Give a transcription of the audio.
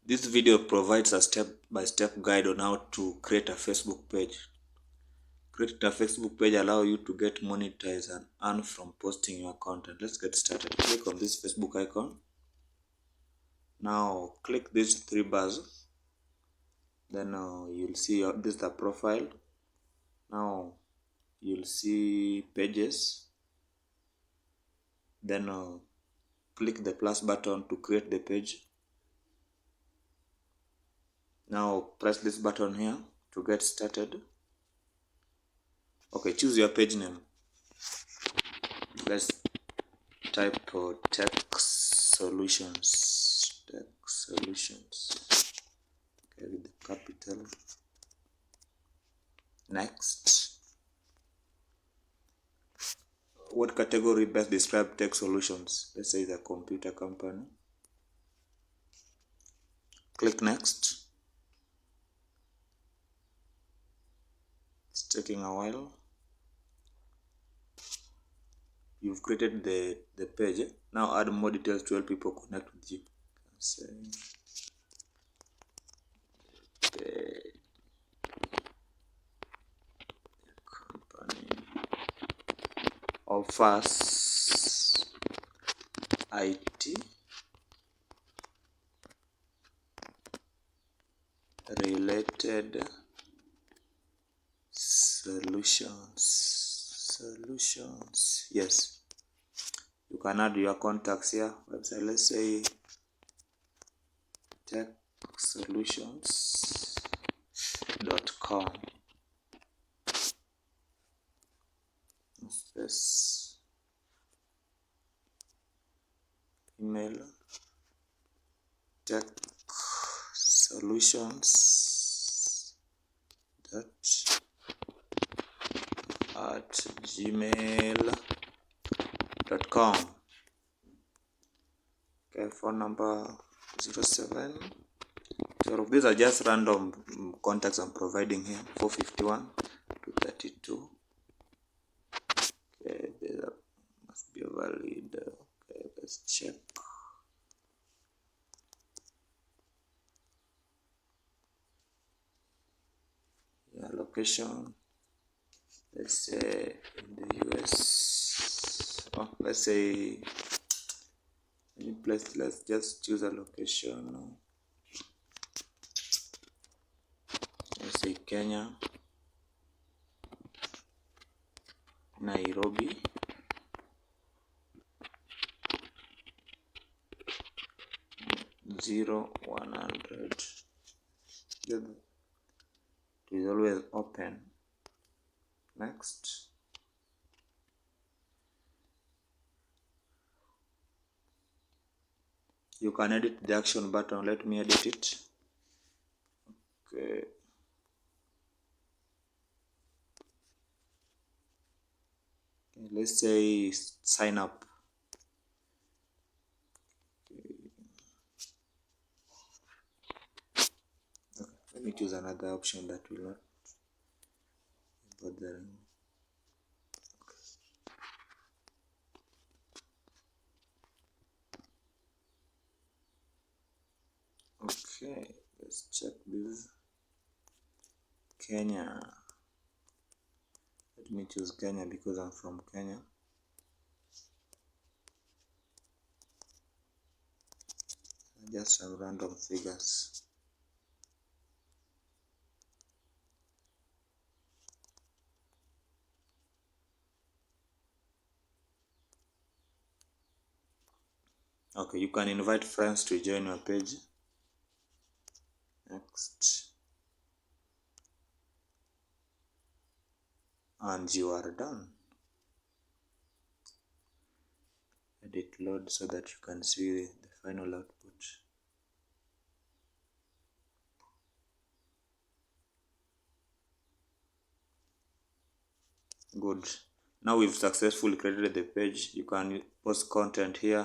This video provides a step-by-step guide on how to create a Facebook page. Creating a Facebook page allows you to get monetized and earn from posting your content. Let's get started. Click on this Facebook icon. Now click these three bars. Then you'll see this is the profile. Now you'll see pages. Then click the plus button to create the page. Now press this button here to get started. Okay, choose your page name. Let's type Tech Solutions. Tech Solutions. Okay, with the capital. Next. What category best describe Tech Solutions? Let's say the computer company. Click next. It's taking a while. You've created the page. Now add more details to help people connect with you. Say the company offers IT related solutions. Yes, you can add your contacts here. Website, let's say techsolutions.com. This email techsolutions@gmail.com. Okay, phone number 07. So these are just random contacts I'm providing here. 451 to 32. Okay, these must be valid. Okay, let's check. Yeah, location. Let's say in the US. Oh, let's say any place. Let's just choose a location. Let's say Kenya, Nairobi, zero 100. It is always open. Next. You can edit the action button. Let me edit it. Okay. Let's say sign up. Okay. Let me choose another option that will not bother me. Okay, let's check this. Kenya. Let me choose Kenya because I'm from Kenya. Just some random figures. Okay, you can invite friends to join your page. Next. And you are done. Let it load so that you can see the final output. Good. Now we've successfully created the page. You can post content here.